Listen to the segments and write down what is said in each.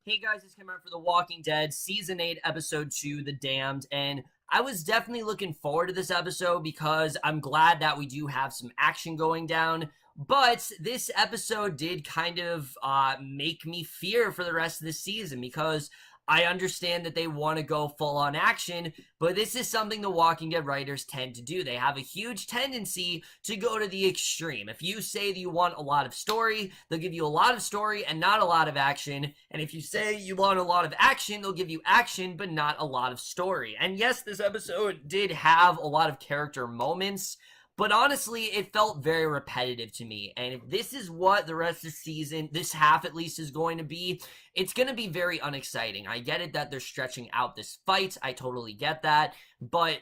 Hey guys, it's coming out for The Walking Dead, Season 8, Episode 2, The Damned, and I was definitely looking forward to this episode because I'm glad that we do have some action going down, but this episode did kind of make me fear for the rest of the season because I understand that they want to go full on action, but this is something the Walking Dead writers tend to do. They have a huge tendency to go to the extreme. If you say that you want a lot of story, they'll give you a lot of story and not a lot of action. And if you say you want a lot of action, they'll give you action but not a lot of story. And yes, this episode did have a lot of character moments, but honestly, it felt very repetitive to me. And if this is what the rest of the season, this half at least, is going to be, it's going to be very unexciting. I get it that they're stretching out this fight. I totally get that. But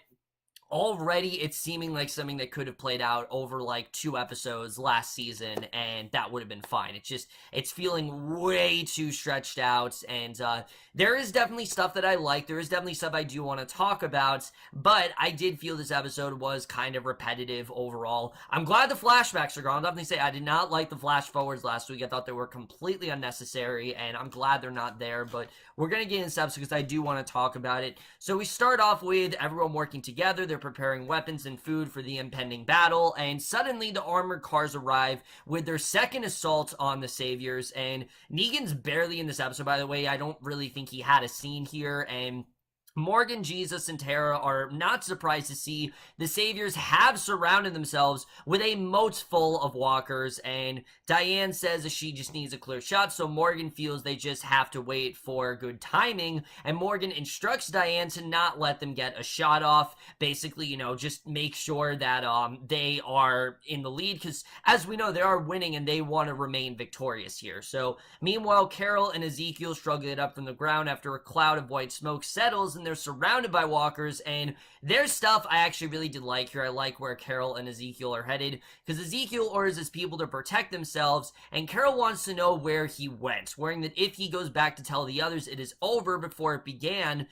already it's seeming like something that could have played out over like 2 episodes last season, and that would have been fine. It's feeling way too stretched out, and there is definitely stuff that I like. There is definitely stuff I do want to talk about, but I did feel this episode was kind of repetitive overall. I'm glad the flashbacks are gone. I'll definitely say I did not like the flash forwards last week. I thought they were completely unnecessary, and I'm glad they're not there, but we're going to get into this episode because I do want to talk about it. So we start off with everyone working together. They're preparing weapons and food for the impending battle, and suddenly the armored cars arrive with their second assault on the Saviors, and Negan's barely in this episode, by the way. I don't really think he had a scene here, and Morgan, Jesus, and Tara are not surprised to see the Saviors have surrounded themselves with a moat full of walkers, and Diane says that she just needs a clear shot, so Morgan feels they just have to wait for good timing, and Morgan instructs Diane to not let them get a shot off. Basically, just make sure that they are in the lead, because as we know, they are winning and they want to remain victorious here. So meanwhile, Carol and Ezekiel struggle it up from the ground after a cloud of white smoke settles, and they're surrounded by walkers, and their stuff I actually really did like here. I like where Carol and Ezekiel are headed, because Ezekiel orders his people to protect themselves, and Carol wants to know where he went, worrying that if he goes back to tell the others it is over before it began,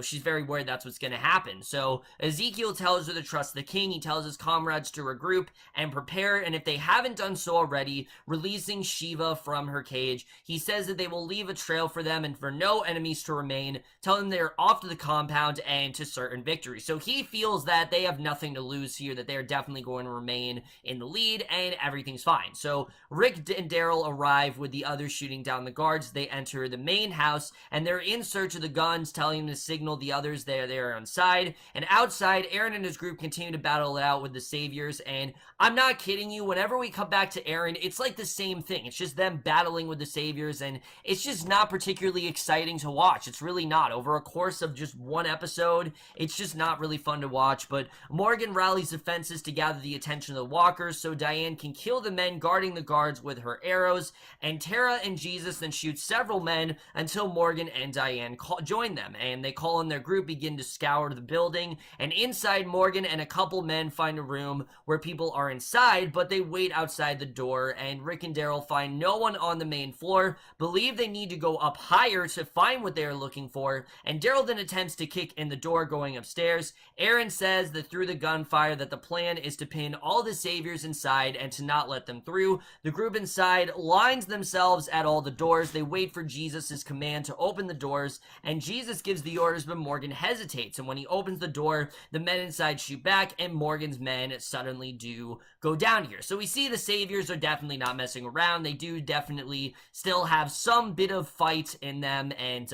she's very worried that's what's going to happen. So Ezekiel tells her to trust the king. He tells his comrades to regroup and prepare, and if they haven't done so already, releasing Shiva from her cage. He says that they will leave a trail for them and for no enemies to remain, telling them they're off to the compound and to certain victory. So he feels that they have nothing to lose here, that they're definitely going to remain in the lead, and everything's fine. So Rick and Daryl arrive with the others shooting down the guards. They enter the main house, and they're in search of the guns, telling to signal the others they're inside. And outside, Aaron and his group continue to battle it out with the Saviors, and I'm not kidding you, whenever we come back to Aaron, it's like the same thing. It's just them battling with the Saviors, and it's just not particularly exciting to watch. It's really not. Over a course of just 1 episode, it's just not really fun to watch. But Morgan rallies defenses to gather the attention of the walkers so Diane can kill the men guarding the guards with her arrows, and Tara and Jesus then shoot several men until Morgan and Diane join them, and they call in their group, begin to scour the building, and inside, Morgan and a couple men find a room where people are inside, but they wait outside the door, and Rick and Daryl find no one on the main floor, believe they need to go up higher to find what they are looking for, and Daryl then attempts to kick in the door going upstairs. Aaron says that through the gunfire that the plan is to pin all the Saviors inside and to not let them through. The group inside lines themselves at all the doors. They wait for Jesus' command to open the doors, and Jesus gives the orders, but Morgan hesitates, and when he opens the door, the men inside shoot back, and Morgan's men suddenly do go down here. So we see the Saviors are definitely not messing around. They do definitely still have some bit of fight in them, and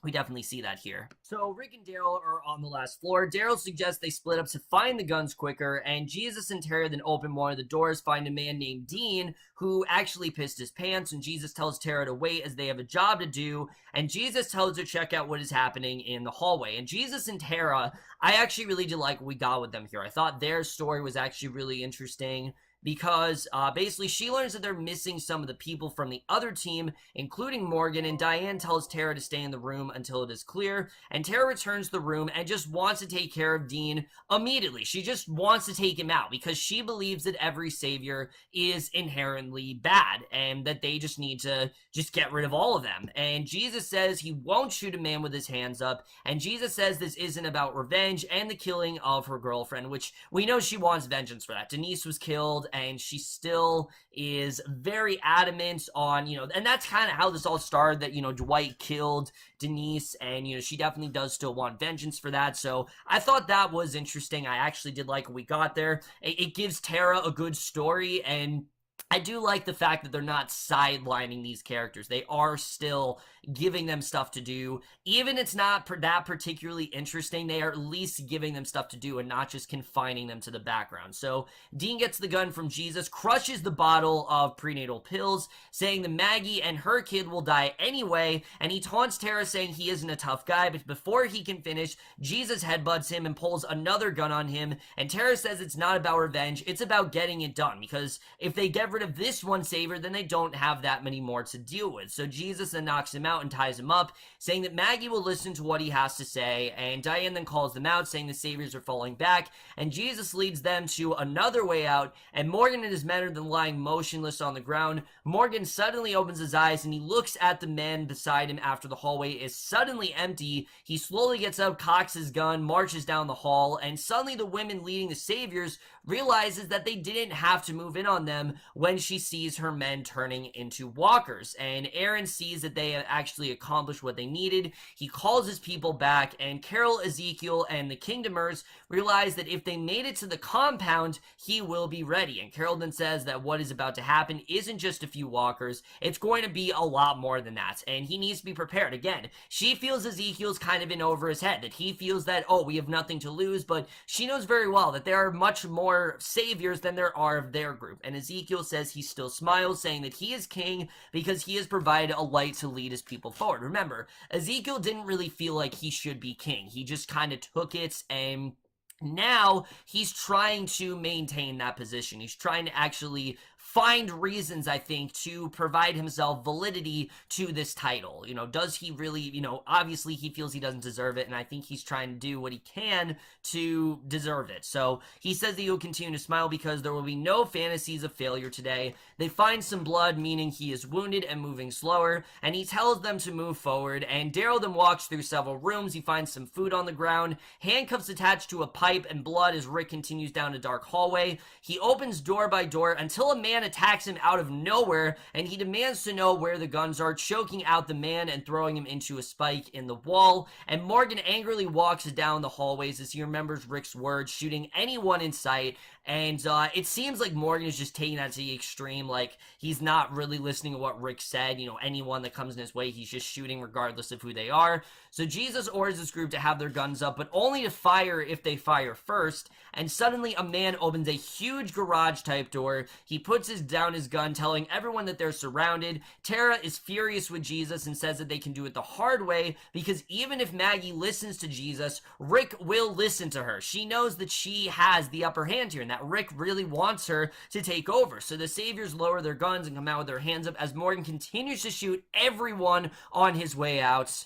we definitely see that here. So Rick and Daryl are on the last floor. Daryl suggests they split up to find the guns quicker, and Jesus and Tara then open one of the doors, find a man named Dean who actually pissed his pants, and Jesus tells Tara to wait as they have a job to do, and Jesus tells her to check out what is happening in the hallway. And Jesus and Tara, I actually really did like what we got with them here. I thought their story was actually really interesting, because basically she learns that they're missing some of the people from the other team, including Morgan, and Diane tells Tara to stay in the room until it is clear, and Tara returns to the room and just wants to take care of Dean immediately. She just wants to take him out because she believes that every Savior is inherently bad and that they just need to just get rid of all of them. And Jesus says he won't shoot a man with his hands up, and Jesus says this isn't about revenge and the killing of her girlfriend, which we know she wants vengeance for that. Denise was killed, and she still is very adamant on, and that's kind of how this all started, that, Dwight killed Denise, and, she definitely does still want vengeance for that. So I thought that was interesting. I actually did like what we got there. It gives Tara a good story, and I do like the fact that they're not sidelining these characters. They are still giving them stuff to do. Even if it's not that particularly interesting, they are at least giving them stuff to do and not just confining them to the background. So Dean gets the gun from Jesus, crushes the bottle of prenatal pills, saying that Maggie and her kid will die anyway, and he taunts Tara saying he isn't a tough guy, but before he can finish, Jesus headbutts him and pulls another gun on him, and Tara says it's not about revenge, it's about getting it done, because if they get rid of this one savior, then they don't have that many more to deal with. So Jesus then knocks him out and ties him up, saying that Maggie will listen to what he has to say, and Diane then calls them out, saying the saviors are falling back, and Jesus leads them to another way out, and Morgan and his men are then lying motionless on the ground. Morgan suddenly opens his eyes, and he looks at the men beside him after the hallway is suddenly empty. He slowly gets up, cocks his gun, marches down the hall, and suddenly the women leading the saviors realizes that they didn't have to move in on them when she sees her men turning into walkers. And Aaron sees that they have actually accomplished what they needed. He calls his people back, and Carol, Ezekiel, and the Kingdomers realize that if they made it to the compound, he will be ready. And Carol then says that what is about to happen isn't just a few walkers, it's going to be a lot more than that, and he needs to be prepared. Again, she feels Ezekiel's kind of in over his head, that he feels that, oh, we have nothing to lose, but she knows very well that there are much more saviors than there are of their group. And Ezekiel says he still smiles, saying that he is king because he has provided a light to lead his people forward. Remember, Ezekiel didn't really feel like he should be king. He just kind of took it, and now he's trying to maintain that position. He's trying to actually find reasons, I think, to provide himself validity to this title. Does he really, obviously he feels he doesn't deserve it, and I think he's trying to do what he can to deserve it. So he says that he'll continue to smile because there will be no fantasies of failure today. They find some blood, meaning he is wounded and moving slower, and he tells them to move forward, and Daryl then walks through several rooms. He finds some food on the ground, handcuffs attached to a pipe, and blood as Rick continues down a dark hallway. He opens door by door until a man attacks him out of nowhere, and he demands to know where the guns are, choking out the man and throwing him into a spike in the wall. And Morgan angrily walks down the hallways as he remembers Rick's words, shooting anyone in sight. And it seems like Morgan is just taking that to the extreme, like he's not really listening to what Rick said. Anyone that comes in his way, he's just shooting regardless of who they are. So Jesus orders this group to have their guns up, but only to fire if they fire first. And suddenly a man opens a huge garage type door. He puts down his gun, telling everyone that they're surrounded. Tara is furious with Jesus and says that they can do it the hard way, because even if Maggie listens to Jesus, Rick will listen to her. She knows that she has the upper hand here, and that Rick really wants her to take over. So the saviors lower their guns and come out with their hands up as Morgan continues to shoot everyone on his way out.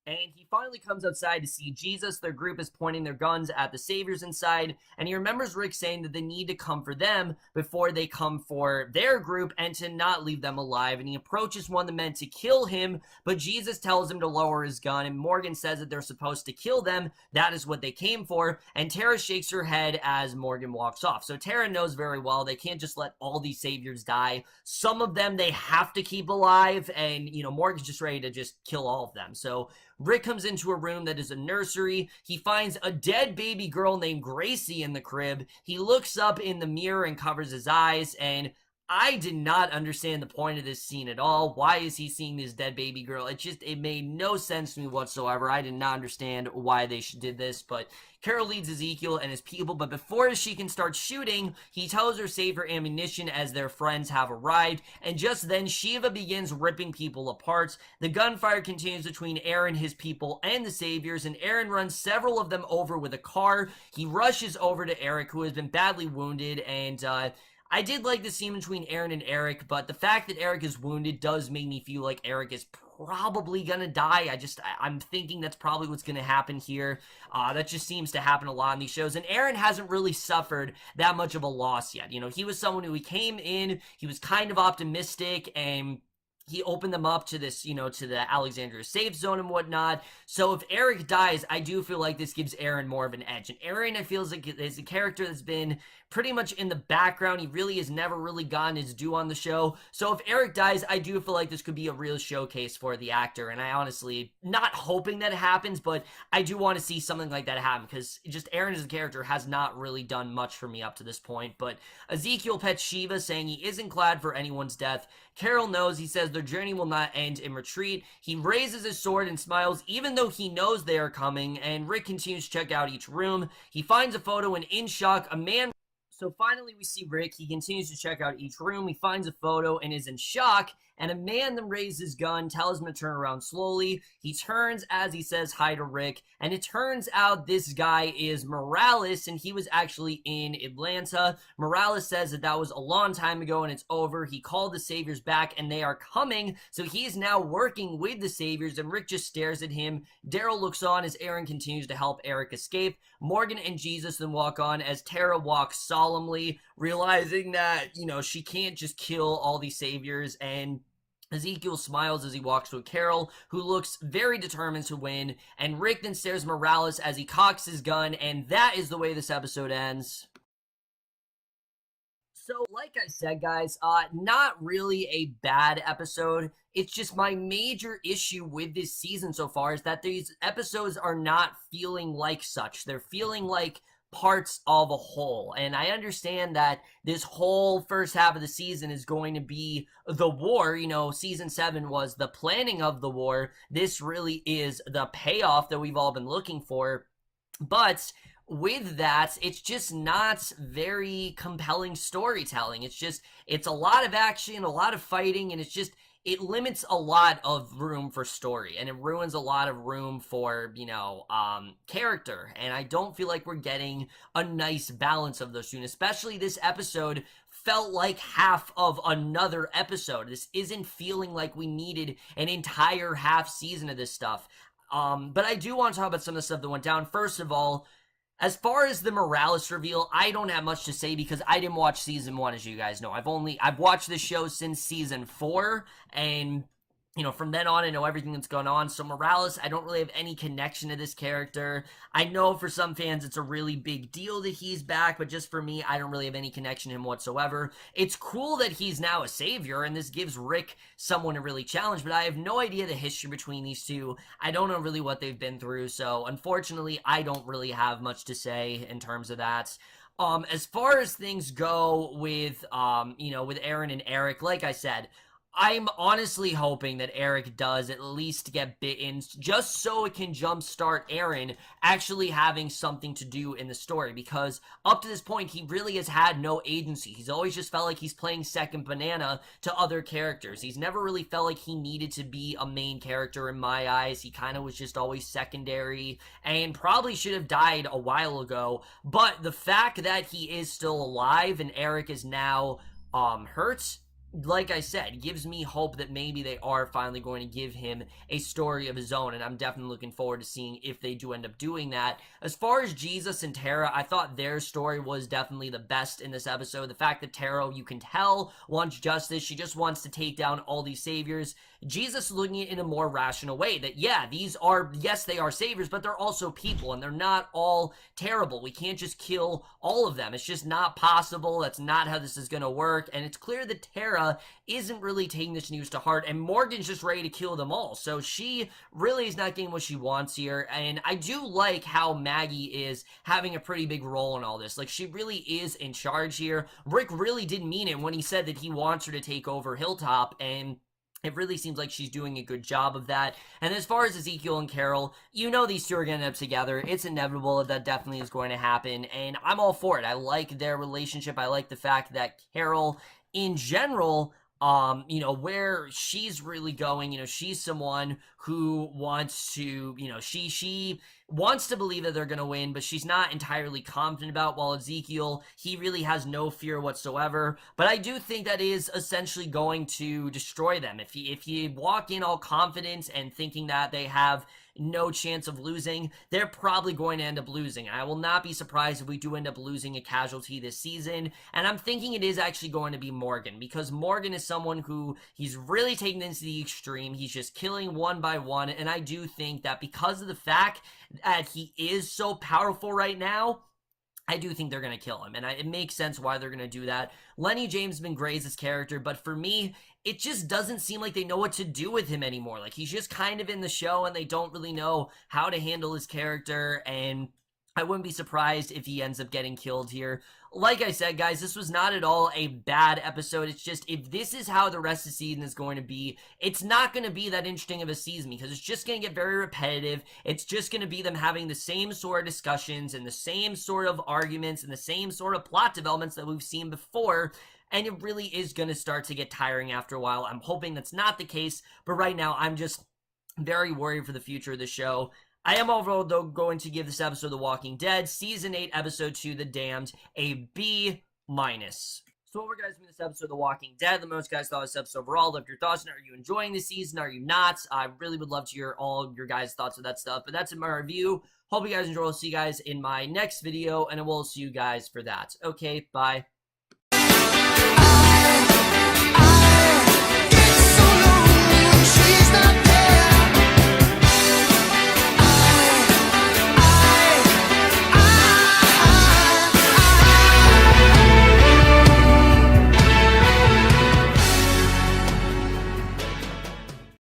And he finally comes outside to see Jesus. Their group is pointing their guns at the saviors inside, and he remembers Rick saying that they need to come for them before they come for their group and to not leave them alive. And he approaches one of the men to kill him, but Jesus tells him to lower his gun, and Morgan says that they're supposed to kill them. That is what they came for, and Tara shakes her head as Morgan walks off. So Tara knows very well they can't just let all these saviors die. Some of them they have to keep alive, and, Morgan's just ready to just kill all of them. So Rick comes into a room that is a nursery. He finds a dead baby girl named Gracie in the crib. He looks up in the mirror and covers his eyes, and I did not understand the point of this scene at all. Why is he seeing this dead baby girl? It made no sense to me whatsoever. I did not understand why they did this, but Carol leads Ezekiel and his people, but before she can start shooting, he tells her to save her ammunition as their friends have arrived, and just then Shiva begins ripping people apart. The gunfire continues between Aaron, his people, and the saviors, and Aaron runs several of them over with a car. He rushes over to Eric, who has been badly wounded, and I did like the scene between Aaron and Eric, but the fact that Eric is wounded does make me feel like Eric is probably gonna die. I'm thinking that's probably what's gonna happen here. That just seems to happen a lot in these shows, and Aaron hasn't really suffered that much of a loss yet. He was someone who he came in, he was kind of optimistic, and he opened them up to this, to the Alexandria safe zone and whatnot. So if Eric dies, I do feel like this gives Aaron more of an edge. And Aaron, I feel like is a character that's been pretty much in the background. He really has never really gotten his due on the show. So if Eric dies, I do feel like this could be a real showcase for the actor. And I honestly, not hoping that it happens, but I do want to see something like that happen, because just Aaron as a character has not really done much for me up to this point. But Ezekiel pets Shiva, saying he isn't glad for anyone's death. Carol knows. He says their journey will not end in retreat. He raises his sword and smiles, even though he knows they are coming, and Rick continues to check out each room. He finds a photo, and in shock, a man... So finally we see Rick. He continues to check out each room. He finds a photo and is in shock, and a man then raises his gun, tells him to turn around slowly. He turns as he says hi to Rick, and it turns out this guy is Morales, and he was actually in Atlanta. Morales says that was a long time ago and it's over. He called the Saviors back and they are coming, so he's now working with the Saviors, and Rick just stares at him. Daryl looks on as Aaron continues to help Eric escape. Morgan and Jesus then walk on as Tara walks solemnly, realizing that, she can't just kill all these Saviors, and Ezekiel smiles as he walks with Carol, who looks very determined to win, and Rick then stares at Morales as he cocks his gun, and that is the way this episode ends. So, like I said, guys, not really a bad episode. It's just my major issue with this season so far is that these episodes are not feeling like such. They're feeling like parts of a whole. And I understand that this whole first half of the season is going to be the war. Season 7 was the planning of the war. This really is the payoff that we've all been looking for. But with that, it's just not very compelling storytelling. It's a lot of action, a lot of fighting, and it limits a lot of room for story, and it ruins a lot of room for, character. And I don't feel like we're getting a nice balance of those two, and especially this episode felt like half of another episode. This isn't feeling like we needed an entire half season of this stuff. But I do want to talk about some of the stuff that went down. First of all, as far as the Morales reveal, I don't have much to say because I didn't watch season 1, as you guys know. I've watched this show since season 4, and from then on, I know everything that's going on. So Morales, I don't really have any connection to this character. I know for some fans it's a really big deal that he's back, but just for me, I don't really have any connection to him whatsoever. It's cool that he's now a savior, and this gives Rick someone to really challenge, but I have no idea the history between these two. I don't know really what they've been through, so unfortunately, I don't really have much to say in terms of that. As far as things go with, with Aaron and Eric, like I said, I'm honestly hoping that Eric does at least get bitten, just so it can jumpstart Aaron actually having something to do in the story, because up to this point, he really has had no agency. He's always just felt like he's playing second banana to other characters. He's never really felt like he needed to be a main character in my eyes. He kind of was just always secondary, and probably should have died a while ago, but the fact that he is still alive and Eric is now hurt, like I said, gives me hope that maybe they are finally going to give him a story of his own, and I'm definitely looking forward to seeing if they do end up doing that. As far as Jesus and Tara, I thought their story was definitely the best in this episode. The fact that Tara, you can tell, wants justice. She just wants to take down all these saviors. Jesus looking at it in a more rational way, that yes, they are saviors, but they're also people, and they're not all terrible. We can't just kill all of them. It's just not possible. That's not how this is going to work, and it's clear that Tara isn't really taking this news to heart, and Morgan's just ready to kill them all, so she really is not getting what she wants here. And I do like how Maggie is having a pretty big role in all this. Like, she really is in charge here. Rick really did mean it when he said that he wants her to take over Hilltop, and it really seems like she's doing a good job of that. And as far as Ezekiel and Carol, these two are going to end up together. It's inevitable. That definitely is going to happen, and I'm all for it. I like their relationship. I like the fact that Carol, in general, where she's really going, she's someone who wants to, she wants to believe that they're going to win, but she's not entirely confident about, while Ezekiel, he really has no fear whatsoever. But I do think that is essentially going to destroy them. If you walk in all confident and thinking that they have no chance of losing, they're probably going to end up losing. I will not be surprised if we do end up losing a casualty this season, and I'm thinking it is actually going to be Morgan, because Morgan is someone who he's really taken into the extreme. He's just killing one by one, and I do think that because of the fact that he is so powerful right now, I do think they're going to kill him, and it makes sense why they're going to do that. Lennie James has been great as his character, but for me, it just doesn't seem like they know what to do with him anymore. Like, he's just kind of in the show, and they don't really know how to handle his character, and I wouldn't be surprised if he ends up getting killed here. Like I said, guys, this was not at all a bad episode. It's just, if this is how the rest of the season is going to be, it's not going to be that interesting of a season, because it's just going to get very repetitive. It's just going to be them having the same sort of discussions and the same sort of arguments and the same sort of plot developments that we've seen before, and it really is going to start to get tiring after a while. I'm hoping that's not the case, but right now I'm just very worried for the future of the show. I am overall, though, going to give this episode of The Walking Dead, Season 8, Episode 2, The Damned, a B-. So what were guys from this episode of The Walking Dead? The most guys thought of this episode overall. Left your thoughts on it. Are you enjoying this season? Are you not? I really would love to hear all of your guys' thoughts of that stuff. But that's in my review. Hope you guys enjoy. I'll see you guys in my next video, and I will see you guys for that. Okay, bye. It's so lonely when she's not